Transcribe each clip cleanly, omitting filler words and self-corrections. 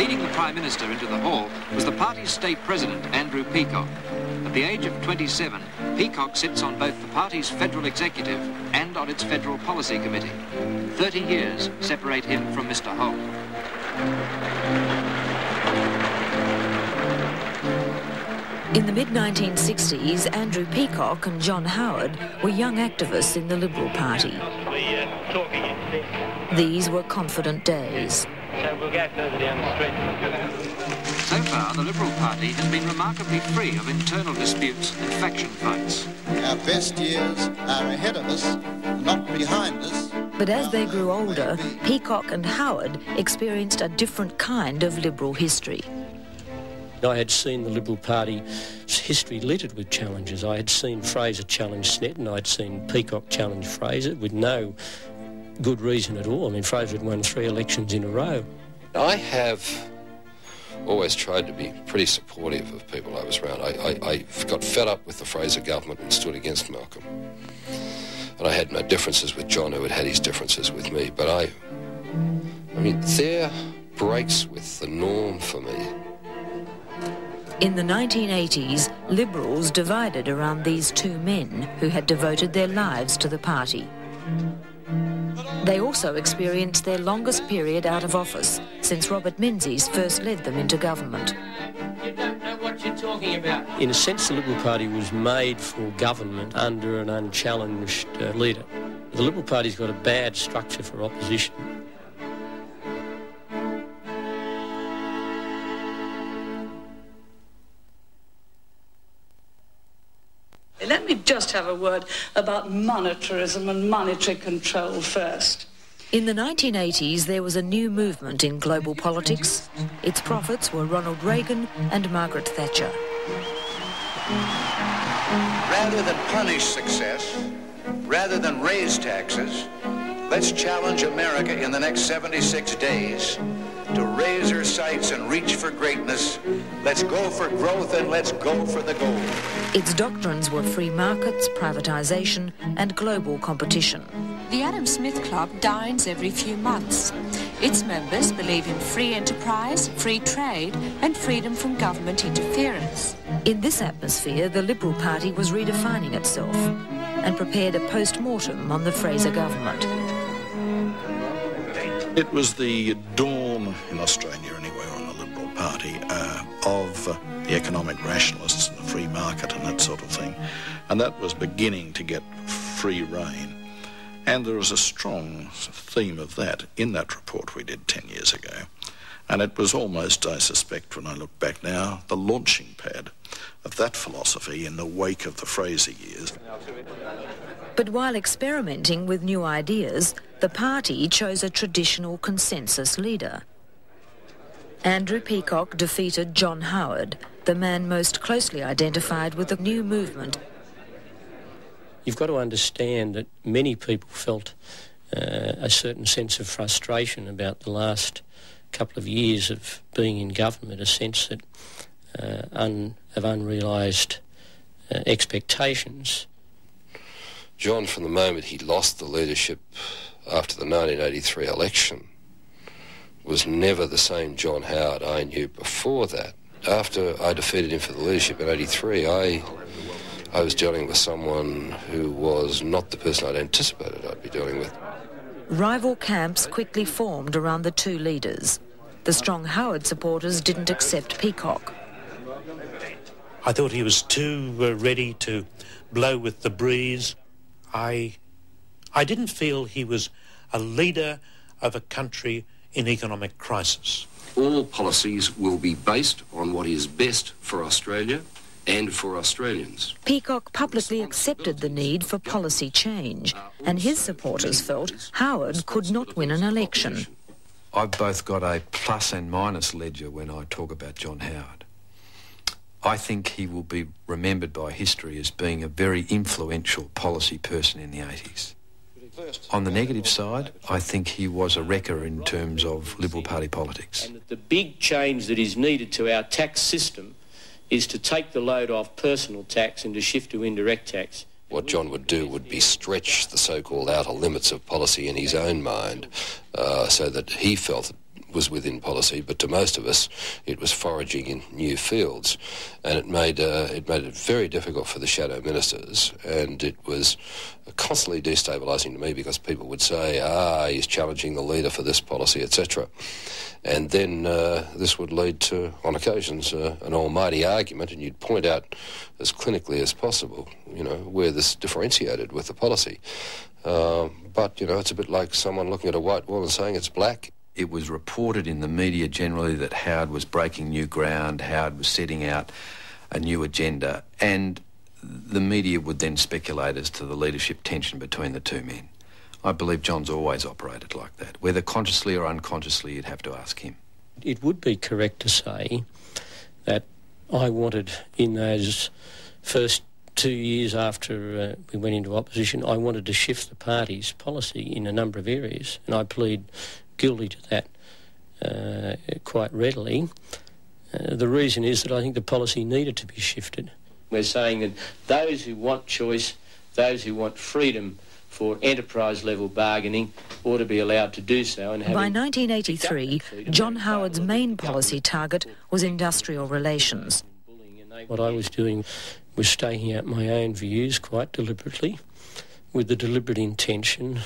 Leading the Prime Minister into the hall was the party's state president, Andrew Peacock. At the age of 27, Peacock sits on both the party's federal executive and on its federal policy committee. 30 years separate him from Mr. Holt. In the mid-1960s, Andrew Peacock and John Howard were young activists in the Liberal Party. These were confident days. So we'll go further down the street. So far, the Liberal Party has been remarkably free of internal disputes and faction fights. Our best years are ahead of us, not behind us. But as they grew older, Peacock and Howard experienced a different kind of Liberal history. I had seen the Liberal Party's history littered with challenges. I had seen Fraser challenge Snetton, I'd seen Peacock challenge Fraser with no good reason at all. I mean, Fraser had won 3 elections in a row. I have always tried to be pretty supportive of people I was around. I got fed up with the Fraser government and stood against Malcolm. And I had no differences with John, who had his differences with me. But I mean, there breaks with the norm for me. In the 1980s, Liberals divided around these two men who had devoted their lives to the party. They also experienced their longest period out of office since Robert Menzies first led them into government. You don't know what you're talking about. In a sense, the Liberal Party was made for government under an unchallenged leader. The Liberal Party's got a bad structure for opposition. Let me just have a word about monetarism and monetary control first. In the 1980s, there was a new movement in global politics. Its prophets were Ronald Reagan and Margaret Thatcher. Rather than punish success, rather than raise taxes, let's challenge America in the next 76 days to raise her sights and reach for greatness. Let's go for growth and let's go for the gold. Its doctrines were free markets, privatisation and global competition. The Adam Smith Club dines every few months. Its members believe in free enterprise, free trade and freedom from government interference. In this atmosphere, the Liberal Party was redefining itself and prepared a post-mortem on the Fraser government. It was the dawn in Australia, anyway, on the Liberal Party, of the economic rationalists and the free market and that sort of thing. And that was beginning to get free rein. And there was a strong theme of that in that report we did 10 years ago. And it was almost, I suspect, when I look back now, the launching pad of that philosophy in the wake of the Fraser years. But while experimenting with new ideas, the party chose a traditional consensus leader. Andrew Peacock defeated John Howard, the man most closely identified with the new movement. You've got to understand that many people felt a certain sense of frustration about the last couple of years of being in government, a sense that of unrealised expectations. John, from the moment he lost the leadership after the 1983 election, was never the same John Howard I knew before that. After I defeated him for the leadership in 83, I was dealing with someone who was not the person I'd anticipated I'd be dealing with. Rival camps quickly formed around the two leaders. The strong Howard supporters didn't accept Peacock. I thought he was too ready to blow with the breeze. I didn't feel he was a leader of a country in economic crisis. All policies will be based on what is best for Australia and for Australians. Peacock publicly accepted the need for policy change, and his supporters felt Howard could not win an election. I've both got a plus and minus ledger when I talk about John Howard. I think he will be remembered by history as being a very influential policy person in the 80s. On the negative side, I think he was a wrecker in terms of Liberal Party politics. And that the big change that is needed to our tax system is to take the load off personal tax and to shift to indirect tax. What John would do would be stretch the so-called outer limits of policy in his own mind so that he felt was within policy, but to most of us it was foraging in new fields, and it made it very difficult for the shadow ministers, and it was constantly destabilising to me because people would say, he's challenging the leader for this policy, etc. And then this would lead to, on occasions, an almighty argument, and you'd point out as clinically as possible, where this differentiated with the policy. But, it's a bit like someone looking at a white wall and saying it's black. It was reported in the media generally that Howard was breaking new ground, Howard was setting out a new agenda, and the media would then speculate as to the leadership tension between the two men. I believe John's always operated like that. Whether consciously or unconsciously, you'd have to ask him. It would be correct to say that I wanted, in those first 2 years after we went into opposition, I wanted to shift the party's policy in a number of areas, and I plead guilty to that quite readily. The reason is that I think the policy needed to be shifted. We're saying that those who want choice, those who want freedom for enterprise-level bargaining ought to be allowed to do so. And by 1983, John Howard's main policy target was industrial relations. What I was doing was staking out my own views quite deliberately, with the deliberate intention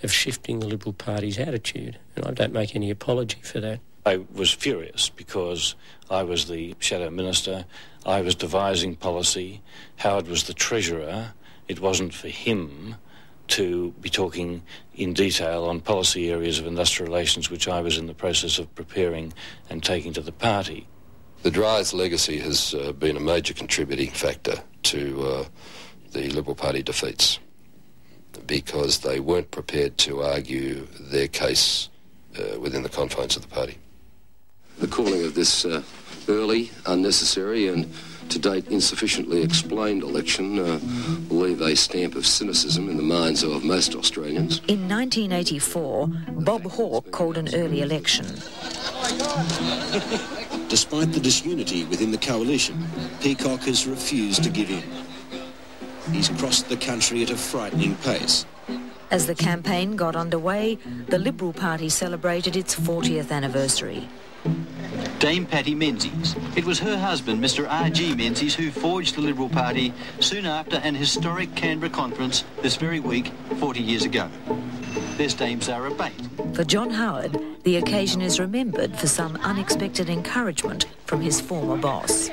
of shifting the Liberal Party's attitude, and I don't make any apology for that. I was furious because I was the shadow minister, I was devising policy, Howard was the treasurer. It wasn't for him to be talking in detail on policy areas of industrial relations which I was in the process of preparing and taking to the party. The Dry's legacy has been a major contributing factor to the Liberal Party defeats, because they weren't prepared to argue their case within the confines of the party. The calling of this early, unnecessary and to date insufficiently explained election will leave a stamp of cynicism in the minds of most Australians. In 1984, Bob Hawke called an early election. Despite the disunity within the coalition, Peacock has refused to give in. He's crossed the country at a frightening pace. As the campaign got underway, the Liberal Party celebrated its 40th anniversary. Dame Patty Menzies. It was her husband, Mr. R.G. Menzies, who forged the Liberal Party soon after an historic Canberra conference this very week, 40 years ago. There's Dame Zara Bate. For John Howard, the occasion is remembered for some unexpected encouragement from his former boss.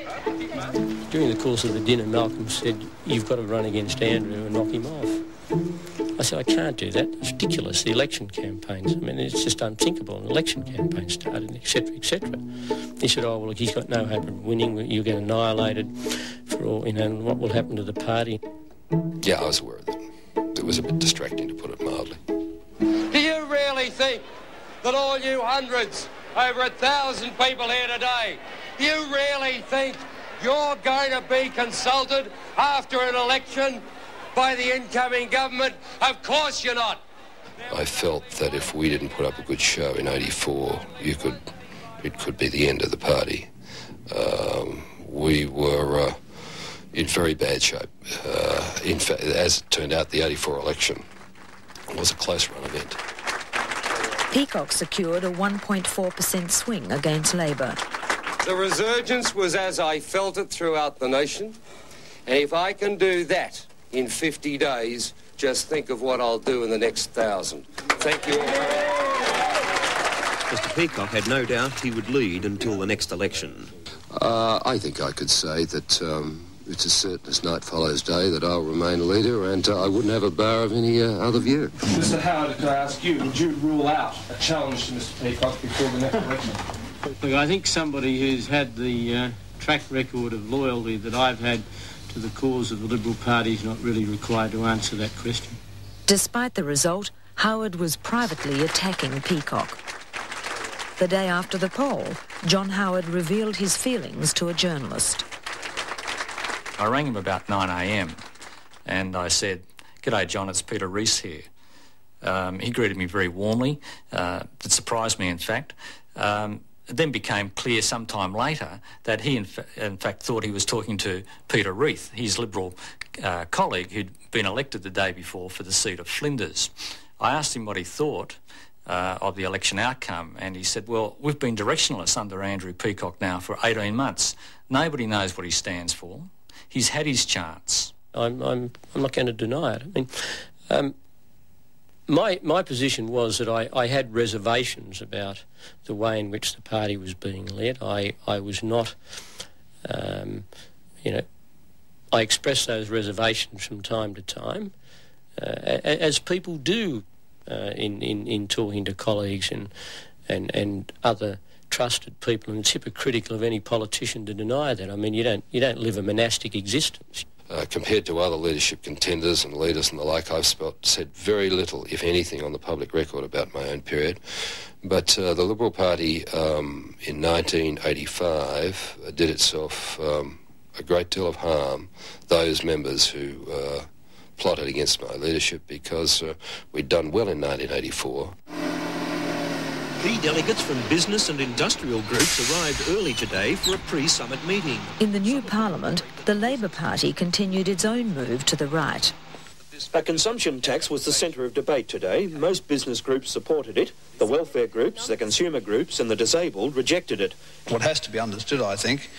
During the course of the dinner, Malcolm said, "You've got to run against Andrew and knock him off." I said, "I can't do that. It's ridiculous, the election campaigns. I mean, it's just unthinkable. An election campaign started, etc., etc." He said, "Oh, well, look, he's got no hope of winning. You'll get annihilated for all, and what will happen to the party?" Yeah, I was aware of that. It was a bit distracting, to put it mildly. Do you really think that all you hundreds, over 1,000 people here today, do you really think you're going to be consulted after an election by the incoming government? Of course you're not. I felt that if we didn't put up a good show in '84, it could be the end of the party. We were in very bad shape. In fact, as it turned out, the '84 election was a close-run event. Peacock secured a 1.4% swing against Labor. The resurgence was as I felt it throughout the nation, and if I can do that in 50 days, just think of what I'll do in the next 1,000. Thank you all. Mr. Peacock had no doubt he would lead until the next election. I think I could say that it's as certain as night follows day that I'll remain leader, and I wouldn't have a bar of any other view. Mr. Howard, could I ask you, would you rule out a challenge to Mr. Peacock before the next election? Look, I think somebody who's had the track record of loyalty that I've had to the cause of the Liberal Party is not really required to answer that question. Despite the result, Howard was privately attacking Peacock. The day after the poll, John Howard revealed his feelings to a journalist. I rang him about 9 a.m. and I said, "G'day, John, it's Peter Rees here." He greeted me very warmly. It surprised me, in fact. It then became clear sometime later that he, in fact, thought he was talking to Peter Rees, his Liberal colleague who'd been elected the day before for the seat of Flinders. I asked him what he thought, of the election outcome, and he said, well, we've been directionless under Andrew Peacock now for 18 months. Nobody knows what he stands for. He's had his chance. I'm not going to deny it. I mean, my position was that I had reservations about the way in which the party was being led. I was not, you know, I expressed those reservations from time to time, as people do in talking to colleagues and other trusted people, and it's hypocritical of any politician to deny that. I mean, you don't live a monastic existence. Compared to other leadership contenders and leaders and the like, I've said very little, if anything, on the public record about my own period. But the Liberal Party in 1985 did itself a great deal of harm, those members who plotted against my leadership, because we'd done well in 1984. Key delegates from business and industrial groups arrived early today for a pre-summit meeting. In the new parliament, the Labor Party continued its own move to the right. A consumption tax was the centre of debate today. Most business groups supported it. The welfare groups, the consumer groups and the disabled rejected it. What has to be understood, I think,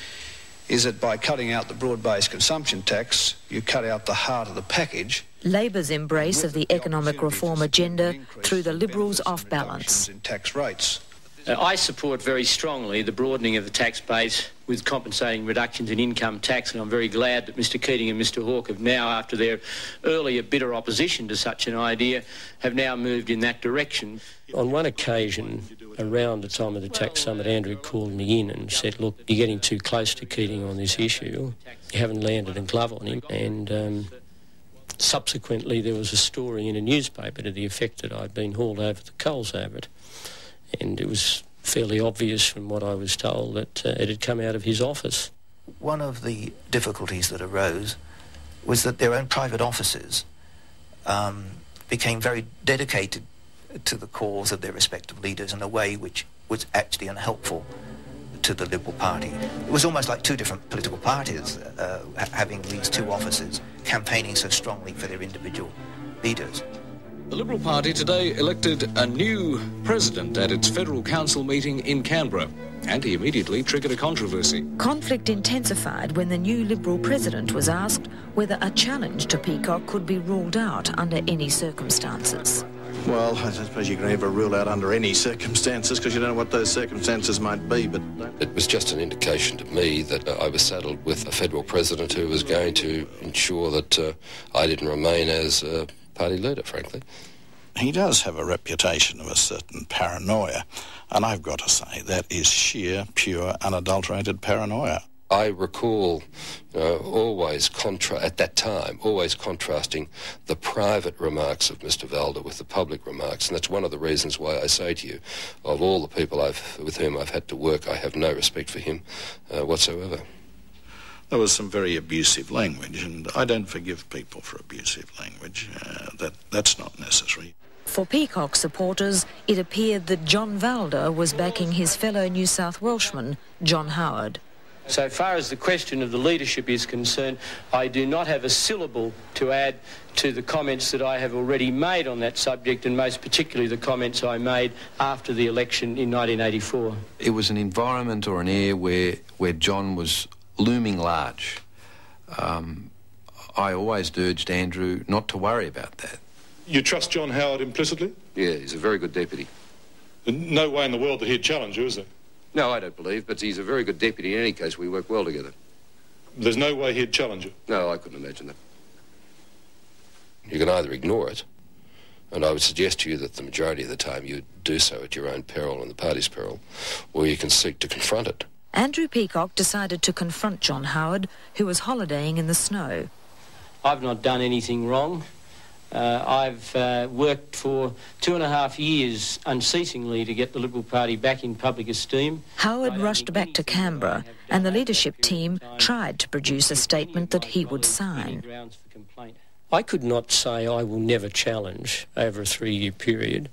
is that by cutting out the broad-based consumption tax, you cut out the heart of the package. Labor's embrace of the economic reform agenda threw the Liberals off balance. In tax rates. I support very strongly the broadening of the tax base with compensating reductions in income tax, and I'm very glad that Mr Keating and Mr Hawke have now, after their earlier bitter opposition to such an idea, have now moved in that direction. On one occasion, around the time of the tax summit, Andrew called me in and said, look, you're getting too close to Keating on this issue. You haven't landed a glove on him. And subsequently there was a story in a newspaper to the effect that I'd been hauled over the coals over it. And it was fairly obvious from what I was told that it had come out of his office. One of the difficulties that arose was that their own private offices became very dedicated to the cause of their respective leaders in a way which was actually unhelpful to the Liberal Party. It was almost like two different political parties having these two offices campaigning so strongly for their individual leaders. The Liberal Party today elected a new president at its Federal Council meeting in Canberra, and he immediately triggered a controversy. Conflict intensified when the new Liberal president was asked whether a challenge to Peacock could be ruled out under any circumstances. Well, I suppose you can never rule out under any circumstances because you don't know what those circumstances might be, but... It was just an indication to me that I was saddled with a federal president who was going to ensure that I didn't remain as a party leader, frankly. He does have a reputation of a certain paranoia, and I've got to say that is sheer, pure, unadulterated paranoia. I recall always contrasting the private remarks of Mr. Valder with the public remarks, and that's one of the reasons why I say to you, of all the people with whom I've had to work, I have no respect for him whatsoever. There was some very abusive language, and I don't forgive people for abusive language. That's not necessary. For Peacock supporters, it appeared that John Valder was backing his fellow New South Welshman, John Howard. So far as the question of the leadership is concerned, I do not have a syllable to add to the comments that I have already made on that subject, and most particularly the comments I made after the election in 1984. It was an environment or an air where John was looming large. I always urged Andrew not to worry about that. You trust John Howard implicitly? Yeah, he's a very good deputy. No way in the world that he'd challenge you, is there? No, I don't believe, but he's a very good deputy in any case. We work well together. There's no way he'd challenge you? No, I couldn't imagine that. You can either ignore it, and I would suggest to you that the majority of the time you do so at your own peril and the party's peril, or you can seek to confront it. Andrew Peacock decided to confront John Howard, who was holidaying in the snow. I've not done anything wrong. I've worked for 2.5 years unceasingly to get the Liberal Party back in public esteem. Howard rushed back to Canberra, and the leadership team tried to produce a statement that he would sign. I could not say I will never challenge over a 3-year period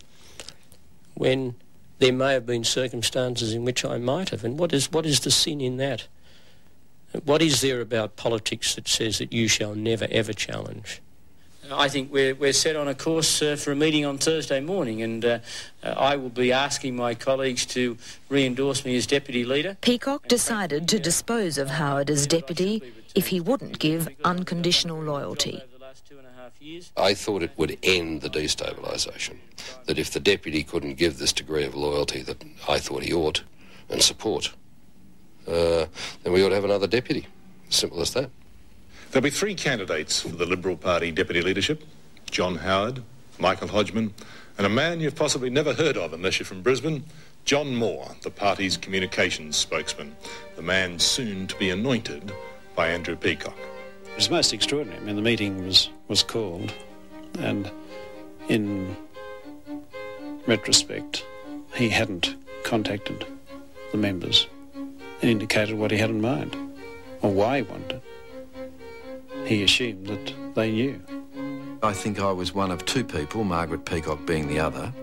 when there may have been circumstances in which I might have. And what is the sin in that? What is there about politics that says that you shall never, ever challenge? I think we're set on a course for a meeting on Thursday morning, and I will be asking my colleagues to re-endorse me as Deputy Leader. Peacock decided to dispose of Howard as Deputy if he wouldn't give unconditional loyalty. I thought it would end the destabilisation, that if the Deputy couldn't give this degree of loyalty that I thought he ought, and support, then we ought to have another Deputy. Simple as that. There'll be 3 candidates for the Liberal Party Deputy Leadership: John Howard, Michael Hodgman, and a man you've possibly never heard of unless you're from Brisbane, John Moore, the party's communications spokesman, the man soon to be anointed by Andrew Peacock. It was most extraordinary. I mean, the meeting was called, and in retrospect, he hadn't contacted the members and indicated what he had in mind, or why he wanted it. He assumed that they knew. I think I was one of 2 people, Margaret Peacock being the other,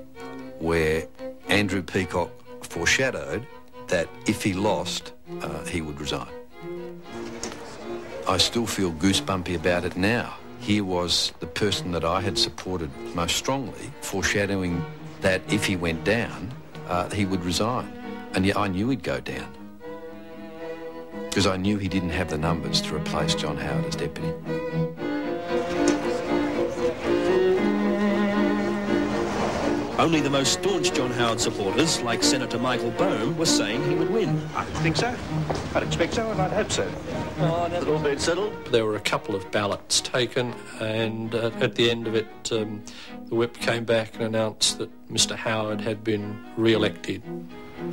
where Andrew Peacock foreshadowed that if he lost, he would resign. I still feel goosebumpy about it now. Here was the person that I had supported most strongly foreshadowing that if he went down, he would resign. And yet I knew he'd go down, because I knew he didn't have the numbers to replace John Howard as Deputy. Only the most staunch John Howard supporters, like Senator Michael Bohm, were saying he would win. I think so. I'd expect so, and I'd hope so. It's all been settled. There were a couple of ballots taken, and at the end of it, the whip came back and announced that Mr Howard had been re-elected.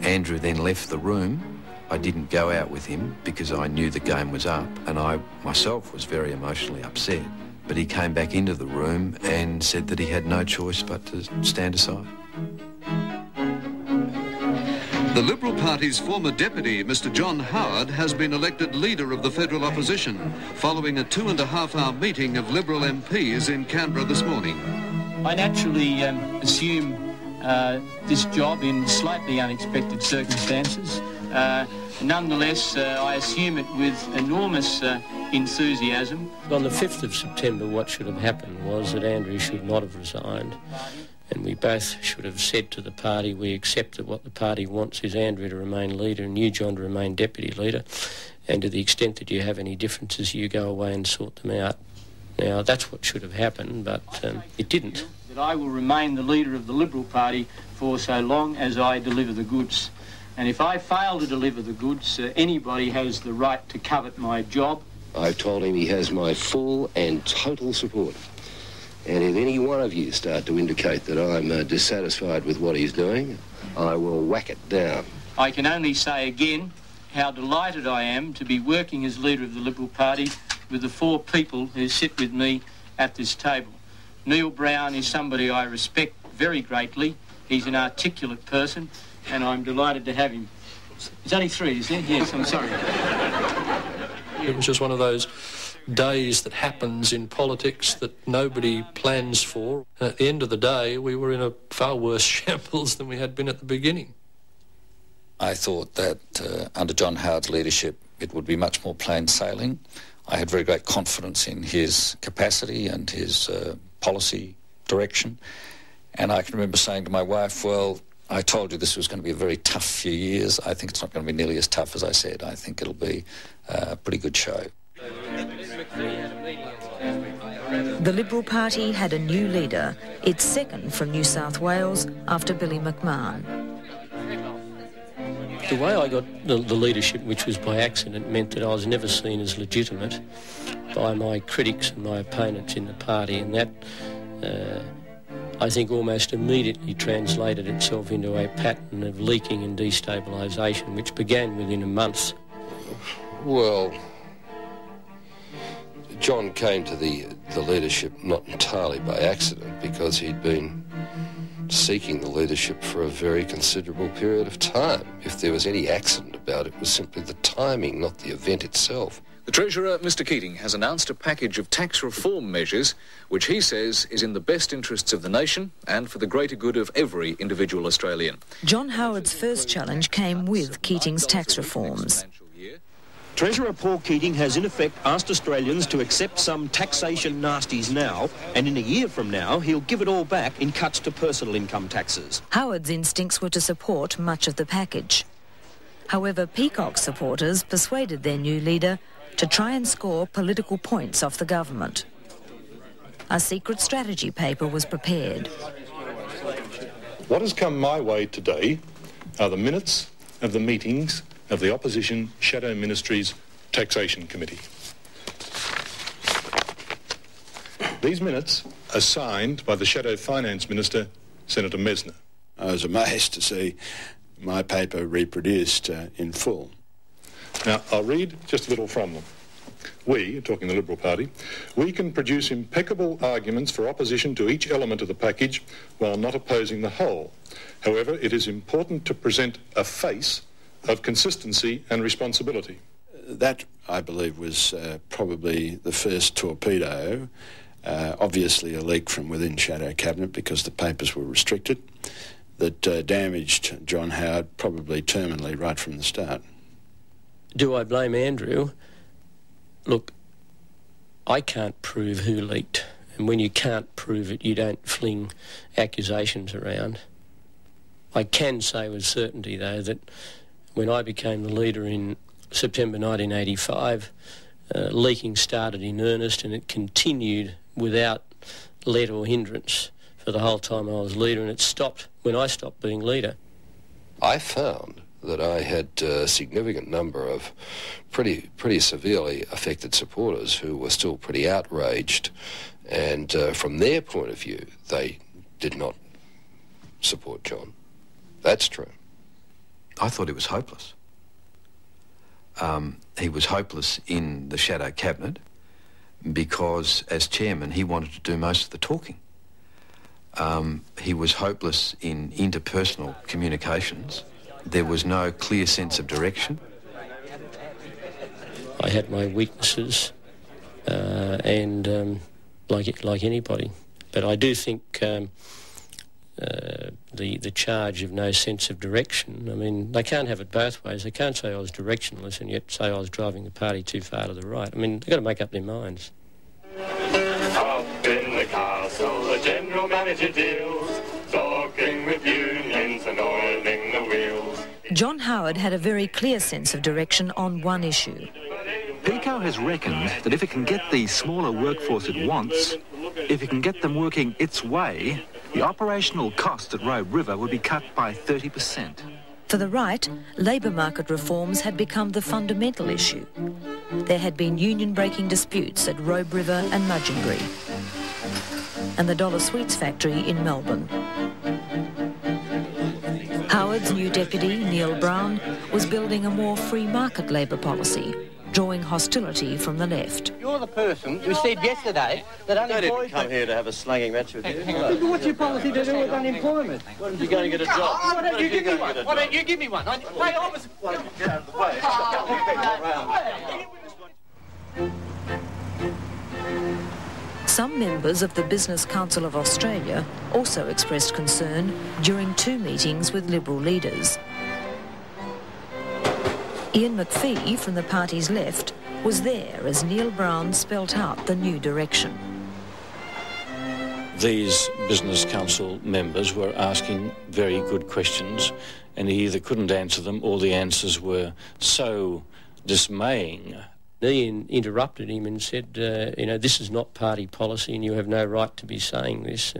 Andrew then left the room. I didn't go out with him because I knew the game was up, and I myself was very emotionally upset. But he came back into the room and said that he had no choice but to stand aside. The Liberal Party's former deputy, Mr John Howard, has been elected leader of the federal opposition following a 2.5-hour meeting of Liberal MPs in Canberra this morning. I naturally assume this job in slightly unexpected circumstances. Nonetheless, I assume it with enormous enthusiasm. On the 5th of September, what should have happened was that Andrew should not have resigned, and we both should have said to the party, we accept that what the party wants is Andrew to remain leader and you, John, to remain deputy leader, and to the extent that you have any differences, you go away and sort them out. Now, that's what should have happened, but it didn't. That I will remain the leader of the Liberal Party for so long as I deliver the goods. And if I fail to deliver the goods, anybody has the right to covet my job. I've told him he has my full and total support. And if any one of you start to indicate that I'm dissatisfied with what he's doing, I will whack it down. I can only say again how delighted I am to be working as leader of the Liberal Party with the 4 people who sit with me at this table. Neil Brown is somebody I respect very greatly. He's an articulate person, and I'm delighted to have him. There's only 3, is there? Yes, I'm sorry. It was just one of those days that happens in politics that nobody plans for. And at the end of the day, we were in a far worse shambles than we had been at the beginning. I thought that under John Howard's leadership, it would be much more plain sailing. I had very great confidence in his capacity and his policy direction. And I can remember saying to my wife, well, I told you this was going to be a very tough few years. I think it's not going to be nearly as tough as I said. I think it'll be a pretty good show. The Liberal Party had a new leader, its second from New South Wales after Billy McMahon. The way I got the leadership, which was by accident, meant that I was never seen as legitimate by my critics and my opponents in the party, and that I think almost immediately translated itself into a pattern of leaking and destabilisation, which began within a month. Well, John came to the leadership not entirely by accident, because he'd been seeking the leadership for a very considerable period of time. If there was any accident about it, it was simply the timing, not the event itself. The Treasurer, Mr Keating, has announced a package of tax reform measures which he says is in the best interests of the nation and for the greater good of every individual Australian. John Howard's first challenge came with Keating's tax reforms. Treasurer Paul Keating has in effect asked Australians to accept some taxation nasties now, and in a year from now he'll give it all back in cuts to personal income taxes. Howard's instincts were to support much of the package. However, Peacock supporters persuaded their new leader to try and score political points off the government. A secret strategy paper was prepared. What has come my way today are the minutes of the meetings of the Opposition Shadow Ministry's Taxation Committee. These minutes are signed by the Shadow Finance Minister, Senator Messner. I was amazed to see my paper reproduced in full. Now, I'll read just a little from them. We, talking the Liberal Party, we can produce impeccable arguments for opposition to each element of the package while not opposing the whole. However, it is important to present a face of consistency and responsibility. That, I believe, was probably the first torpedo, obviously a leak from within Shadow Cabinet because the papers were restricted, that damaged John Howard probably terminally right from the start. Do I blame Andrew? Look, I can't prove who leaked, and when you can't prove it, you don't fling accusations around. I can say with certainty, though, that when I became the leader in September 1985, leaking started in earnest, and it continued without let or hindrance for the whole time I was leader, and it stopped when I stopped being leader. I found that I had a significant number of pretty severely affected supporters who were still pretty outraged, and from their point of view, they did not support John. That's true. I thought it was hopeless. He was hopeless in the Shadow Cabinet because, as chairman, he wanted to do most of the talking. He was hopeless in interpersonal communications. There was no clear sense of direction. I had my weaknesses, and like anybody, but I do think the charge of no sense of direction, I mean, they can't have it both ways. They can't say I was directionless and yet say I was driving the party too far to the right. I mean, they've got to make up their minds. Up in the castle, the general manager deals, talking with unions and oiling the wheels. John Howard had a very clear sense of direction on one issue. Peacock has reckoned that if it can get the smaller workforce it wants, if it can get them working its way, the operational cost at Robe River would be cut by 30%. For the right, labour market reforms had become the fundamental issue. There had been union-breaking disputes at Robe River and Mudgeonbury, and the Dollar Sweets factory in Melbourne. Howard's new deputy, Neil Brown, was building a more free market labour policy, drawing hostility from the left. You're the person who said yesterday that unemployment... I didn't come here to have a slanging match with you. What's your policy to do with unemployment? Why don't you go and get a job? Why don't you give me one? Why don't you give me one? Get out of the way. Some members of the Business Council of Australia also expressed concern during two meetings with Liberal leaders. Ian Macphee from the party's left was there as Neil Brown spelt out the new direction. These Business Council members were asking very good questions, and he either couldn't answer them or the answers were so dismaying. Ian interrupted him and said, this is not party policy and you have no right to be saying this,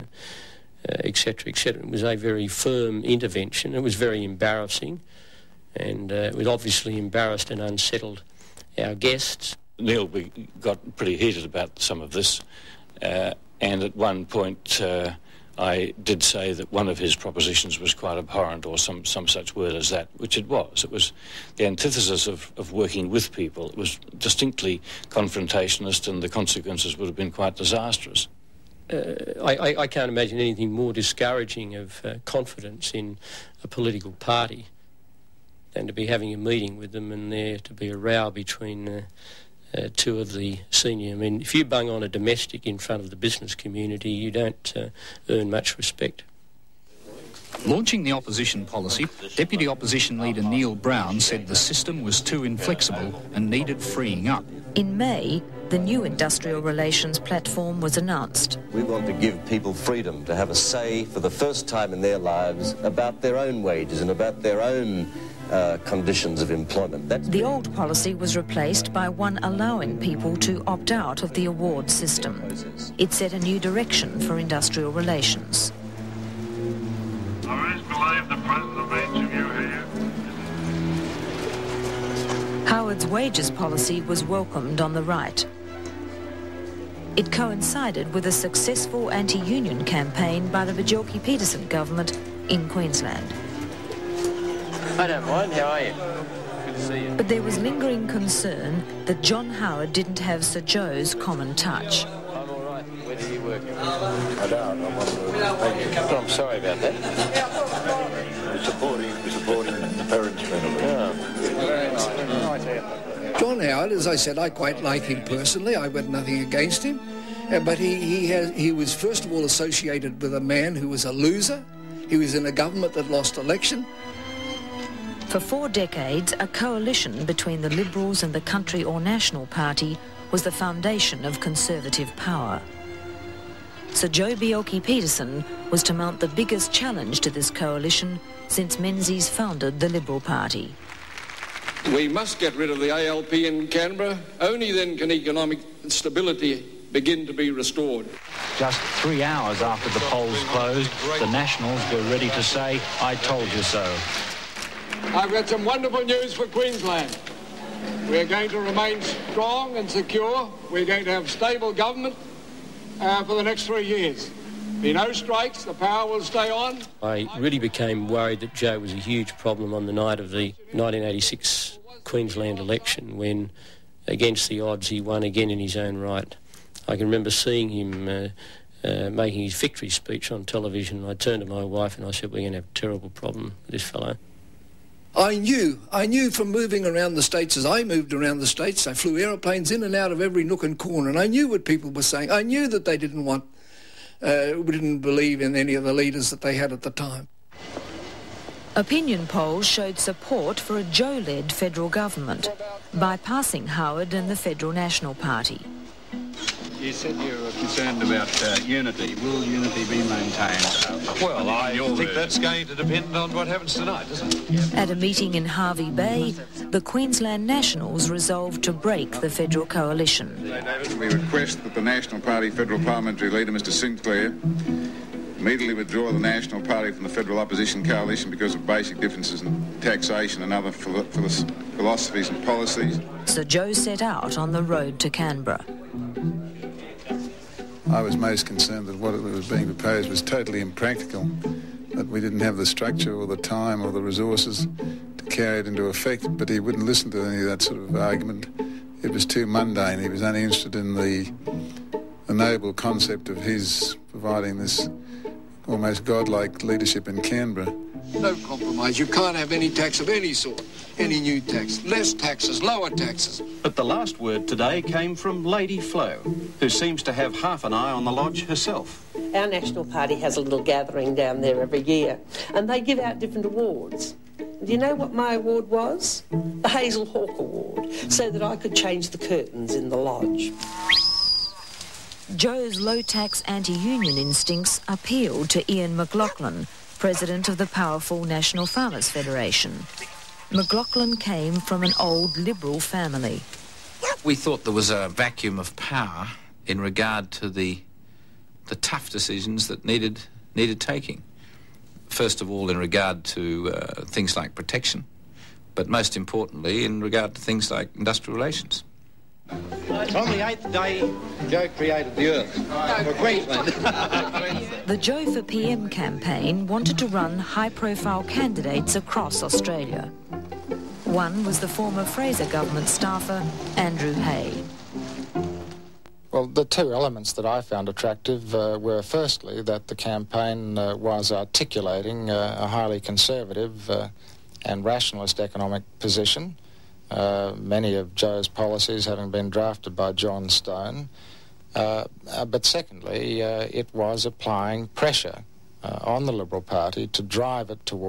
etc., etc. It was a very firm intervention. It was very embarrassing, and it was obviously embarrassed and unsettled our guests. Neil got pretty heated about some of this, and at one point I did say that one of his propositions was quite abhorrent, or some such word as that, which it was. It was the antithesis of working with people. It was distinctly confrontationist, and the consequences would have been quite disastrous. I can't imagine anything more discouraging of confidence in a political party than to be having a meeting with them and there to be a row between two of the senior. I mean, if you bung on a domestic in front of the business community, you don't earn much respect. Launching the opposition policy, Deputy Opposition Leader Neil Brown said the system was too inflexible and needed freeing up. In May, the new industrial relations platform was announced. We want to give people freedom to have a say for the first time in their lives about their own wages and about their own conditions of employment. The old policy was replaced by one allowing people to opt out of the award system. It set a new direction for industrial relations. I believe the presence of each of you here. Howard's wages policy was welcomed on the right. It coincided with a successful anti-union campaign by the Bjelke-Petersen government in Queensland. I don't mind. How are you? Good to see you. But there was lingering concern that John Howard didn't have Sir Joe's common touch. I'm all right. Where do you work? I don't. Oh, I'm sorry about that. We're supporting the parents' John Howard, as I said, I quite like him personally. I've got nothing against him. But he was first of all associated with a man who was a loser. He was in a government that lost election. For 4 decades, a coalition between the Liberals and the Country or National Party was the foundation of Conservative power. Sir Joe Bjelke-Petersen was to mount the biggest challenge to this coalition since Menzies founded the Liberal Party. We must get rid of the ALP in Canberra. Only then can economic stability begin to be restored. Just 3 hours after the polls closed, the Nationals were ready to say, "I told you so." I've got some wonderful news for Queensland. We're going to remain strong and secure. We're going to have stable government for the next 3 years. Be no strikes, the power will stay on. I really became worried that Joe was a huge problem on the night of the 1986 Queensland election when, against the odds, he won again in his own right. I can remember seeing him making his victory speech on television. I turned to my wife and I said, "We're going to have a terrible problem with this fellow." I knew from moving around the States, as I moved around the States, I flew aeroplanes in and out of every nook and corner, and I knew what people were saying. I knew that they didn't believe in any of the leaders that they had at the time. Opinion polls showed support for a Joe-led federal government, bypassing Howard and the Federal National Party. You said you were concerned about unity. Will unity be maintained? Well, I think that's going to depend on what happens tonight, doesn't it? At a meeting in Hervey Bay, the Queensland Nationals resolved to break the federal coalition. We request that the National Party Federal Parliamentary Leader, Mr Sinclair, immediately withdraw the National Party from the Federal Opposition Coalition because of basic differences in taxation and other philosophies and policies. Sir Joe set out on the road to Canberra. I was most concerned that what was being proposed was totally impractical, that we didn't have the structure or the time or the resources to carry it into effect, but he wouldn't listen to any of that sort of argument. It was too mundane. He was only interested in the noble concept of his providing this almost godlike leadership in Canberra. No compromise. You can't have any tax of any sort, any new tax. Less taxes, lower taxes. But the last word today came from Lady Flo, who seems to have half an eye on the lodge herself. Our National Party has a little gathering down there every year, and they give out different awards. Do you know what my award was? The Hazel Hawke Award, so that I could change the curtains in the lodge. Joe's low-tax anti-union instincts appealed to Ian McLachlan, president of the powerful National Farmers Federation. McLachlan came from an old Liberal family. We thought there was a vacuum of power in regard to the tough decisions that needed taking. First of all, in regard to things like protection, but most importantly, in regard to things like industrial relations. On the 8th day, Joe created the earth for Queensland. The Joe for PM campaign wanted to run high-profile candidates across Australia. One was the former Fraser government staffer, Andrew Hay. Well, the two elements that I found attractive were firstly that the campaign was articulating a highly conservative and rationalist economic position, many of Joe's policies having been drafted by John Stone. But secondly, it was applying pressure on the Liberal Party to drive it towards